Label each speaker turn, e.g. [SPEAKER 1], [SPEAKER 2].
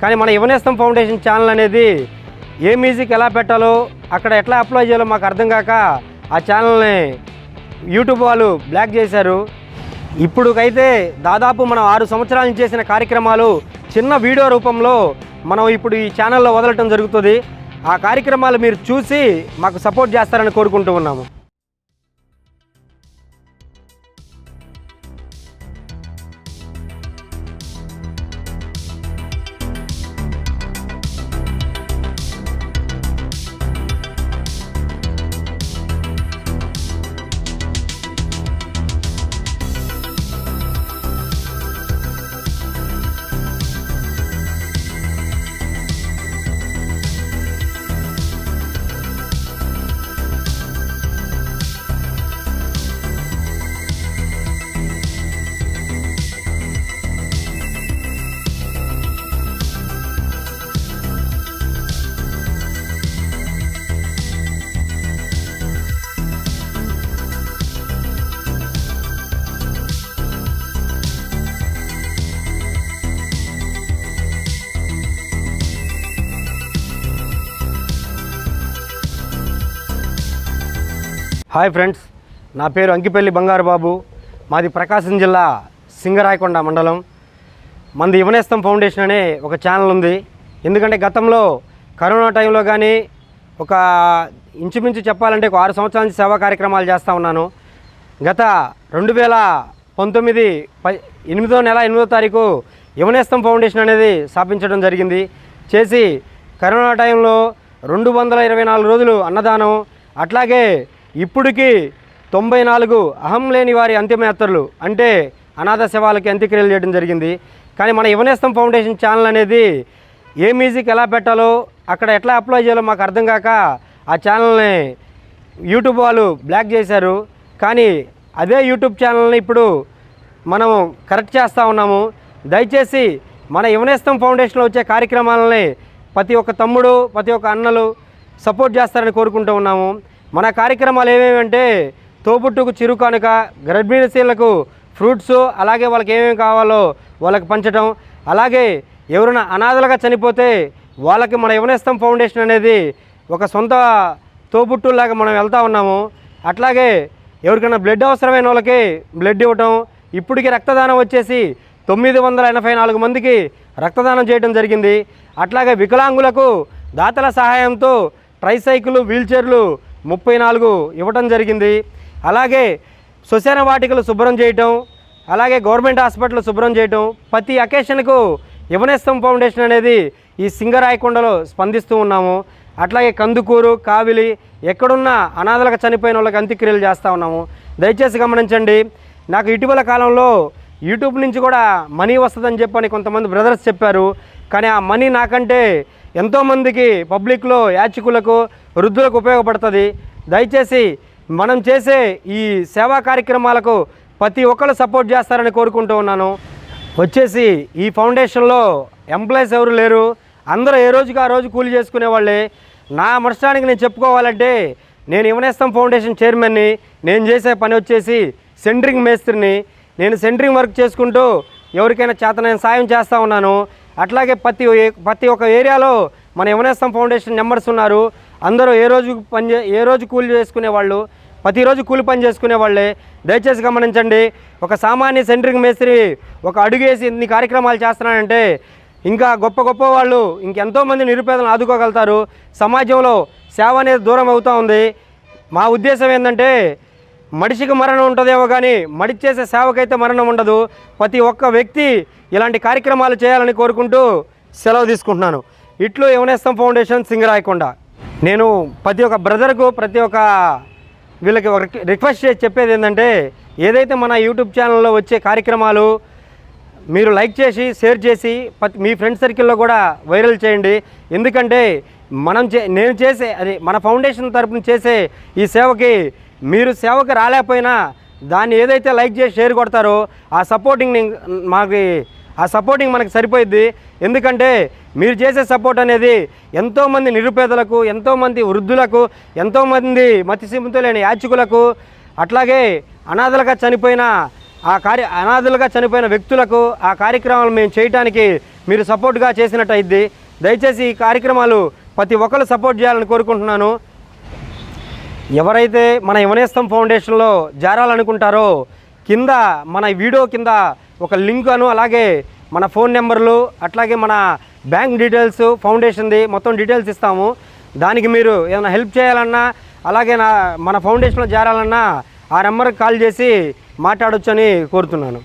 [SPEAKER 1] కానీ మన Yuvanestham foundation channel అనేది ఏ మ్యూజిక్ ఎలా పెట్టాలో అక్కడ ఎట్లా అప్లై చేయాలో మాకు అర్థం కాక ఆ ఛానల్ని యూట్యూబ్ వాళ్ళు బ్లాక్ చేశారు. ఇప్పుడుకైతే దాదాపు మనం 6 సంవత్సరాల నుంచి చేసిన కార్యక్రమాలు చిన్న వీడియో రూపంలో మనం ఇప్పుడు ఈ ఛానల్లో వదలటం జరుగుతుంది. ఆ కార్యక్రమాలు మీరు చూసి మాకు సపోర్ట్ చేస్తారని కోరుకుంటూ ఉన్నాము. హాయ్ ఫ్రెండ్స్, నా పేరు అంకిపల్లి బంగారు బాబు. మాది ప్రకాశం జిల్లా సింగరాయకొండ మండలం. మంది యువనేస్తం ఫౌండేషన్ అనే ఒక ఛానల్ ఉంది. ఎందుకంటే గతంలో కరోనా టైంలో కానీ ఒక ఇంచుమించు చెప్పాలంటే ఒక 6 సంవత్సరాల నుంచి సేవా కార్యక్రమాలు చేస్తూ ఉన్నాను. గత 2019 8వ నెల 8వ తారీఖు యువనేస్తం ఫౌండేషన్ అనేది స్థాపించడం జరిగింది. చేసి కరోనా టైంలో 224 రోజులు అన్నదానం, అట్లాగే ఇప్పటికి 94 అహం లేని వారి అంతిమయాత్రలు అంటే అనాథ శవాలకి అంత్యక్రియలు చేయడం జరిగింది. కానీ మన యువనేస్తం ఫౌండేషన్ ఛానల్ అనేది ఏ మ్యూజిక్ ఎలా పెట్టాలో అక్కడ ఎట్లా అప్లై చేయాలో మాకు అర్థం కాక ఆ ఛానల్ని యూట్యూబ్ వాళ్ళు బ్లాక్ చేశారు. కానీ అదే యూట్యూబ్ ఛానల్ని ఇప్పుడు మనం కరెక్ట్ చేస్తూ ఉన్నాము. దయచేసి మన యువనేస్తం ఫౌండేషన్లో వచ్చే కార్యక్రమాలని ప్రతి ఒక్క తమ్ముడు, ప్రతి ఒక్క అన్నలు సపోర్ట్ చేస్తారని కోరుకుంటూ ఉన్నాము. మన కార్యక్రమాలు ఏమేమంటే తోబుట్టుకు చిరుకానుక, గర్భిణీ స్త్రీలకు ఫ్రూట్స్, అలాగే వాళ్ళకి ఏమేమి కావాలో వాళ్ళకి పంచడం, అలాగే ఎవరైనా అనాథలుగా చనిపోతే వాళ్ళకి మన యువనేస్తం ఫౌండేషన్ అనేది ఒక సొంత తోబుట్టులాగా మనం వెళ్తూ ఉన్నాము. అట్లాగే ఎవరికైనా బ్లడ్ అవసరమైన వాళ్ళకి బ్లడ్ ఇవ్వటం, ఇప్పటికి రక్తదానం వచ్చేసి 984 మందికి రక్తదానం చేయడం జరిగింది. అట్లాగే వికలాంగులకు దాతల సహాయంతో ట్రైసైకిల్, వీల్చైర్లు 34 ఇవ్వటం జరిగింది. అలాగే శ్మశాన వాటికలు శుభ్రం చేయటం, అలాగే గవర్నమెంట్ హాస్పిటల్ శుభ్రం చేయటం, ప్రతి అకేషన్కు యువనేస్తం ఫౌండేషన్ అనేది ఈ సింగరాయకొండలో స్పందిస్తూ ఉన్నాము. అట్లాగే కందుకూరు, కావిలి ఎక్కడున్నా అనాథలకు చనిపోయిన వాళ్ళకి అంత్యక్రియలు చేస్తూ ఉన్నాము. దయచేసి గమనించండి. నాకు ఇటీవల కాలంలో యూట్యూబ్ నుంచి కూడా మనీ వస్తుందని చెప్పని కొంతమంది బ్రదర్స్ చెప్పారు. కానీ ఆ మనీ నాకంటే ఎంతోమందికి పబ్లిక్లో యాచకులకు, వృద్ధులకు ఉపయోగపడుతుంది. దయచేసి మనం చేసే ఈ సేవా కార్యక్రమాలకు ప్రతి ఒక్కరు సపోర్ట్ చేస్తారని కోరుకుంటూ ఉన్నాను. వచ్చేసి ఈ ఫౌండేషన్లో ఎంప్లాయీస్ ఎవరు లేరు, అందరూ ఏ రోజుకి ఆ రోజు కూలి చేసుకునే వాళ్ళే. నా మనసానికి నేను చెప్పుకోవాలంటే నేను యువనేస్తం ఫౌండేషన్ చైర్మన్ని. నేను చేసే పని వచ్చేసి సెంటరింగ్ మేస్త్రిని. నేను సెంటరింగ్ వర్క్ చేసుకుంటూ ఎవరికైనా చేతనైన సాయం చేస్తూ ఉన్నాను. అట్లాగే ప్రతి ఒక్క ఏరియాలో మన యువనేస్తం ఫౌండేషన్ మెంబర్స్ ఉన్నారు. అందరూ ఏ రోజు కూలి చేసుకునే వాళ్ళు, ప్రతిరోజు కూలి పని చేసుకునే వాళ్ళే. దయచేసి గమనించండి. ఒక సామాన్య సెంటరింగ్ మేస్త్రి ఒక అడుగేసి ఇన్ని కార్యక్రమాలు చేస్తున్నానంటే ఇంకా గొప్ప వాళ్ళు ఇంకెంతోమంది నిరుపేదలను ఆదుకోగలుగుతారు. సమాజంలో సేవ అనేది దూరం అవుతూ ఉంది. మా ఉద్దేశం ఏంటంటే మనిషికి మరణం ఉంటుందేమో కానీ మడిచి చేసే సేవకైతే మరణం ఉండదు. ప్రతి ఒక్క వ్యక్తి ఇలాంటి కార్యక్రమాలు చేయాలని కోరుకుంటూ సెలవు తీసుకుంటున్నాను. ఇట్లు యువనేస్తం ఫౌండేషన్ సింగరాయకొండ. నేను ప్రతి ఒక్క బ్రదర్కు, ప్రతి ఒక్క వీళ్ళకి రిక్వెస్ట్ చేసి చెప్పేది ఏంటంటే ఏదైతే మన యూట్యూబ్ ఛానల్లో వచ్చే కార్యక్రమాలు మీరు లైక్ చేసి, షేర్ చేసి మీ ఫ్రెండ్ సర్కిల్లో కూడా వైరల్ చేయండి. ఎందుకంటే నేను చేసే మన ఫౌండేషన్ తరపున చేసే ఈ సేవకి మీరు సేవకి రాలేకపోయినా దాన్ని ఏదైతే లైక్ చేసి షేర్ కొడతారో ఆ సపోర్టింగ్ మనకి సరిపోయిద్ది. ఎందుకంటే మీరు చేసే సపోర్ట్ అనేది ఎంతోమంది నిరుపేదలకు, ఎంతోమంది వృద్ధులకు, ఎంతోమంది మతిసిముతో లేని యాచకులకు, అట్లాగే అనాథలుగా చనిపోయిన అనాథలుగా చనిపోయిన వ్యక్తులకు ఆ కార్యక్రమాలు మేము చేయడానికి మీరు సపోర్ట్గా చేసినట్టయిద్ది. దయచేసి ఈ కార్యక్రమాలు ప్రతి ఒక్కరు సపోర్ట్ చేయాలని కోరుకుంటున్నాను. ఎవరైతే మన యువనేస్తం ఫౌండేషన్లో చేరాలనుకుంటారో కింద మన వీడియో కింద ఒక లింక్ అలాగే మన ఫోన్ నెంబర్లు అట్లాగే మన బ్యాంక్ డీటెయిల్స్ ఫౌండేషన్ది మొత్తం డీటెయిల్స్ ఇస్తాము. దానికి మీరు ఏమైనా హెల్ప్ చేయాలన్నా అలాగే మన ఫౌండేషన్లో చేరాలన్నా ఆ నెంబర్కి కాల్ చేసి మాట్లాడొచ్చని కోరుతున్నాను.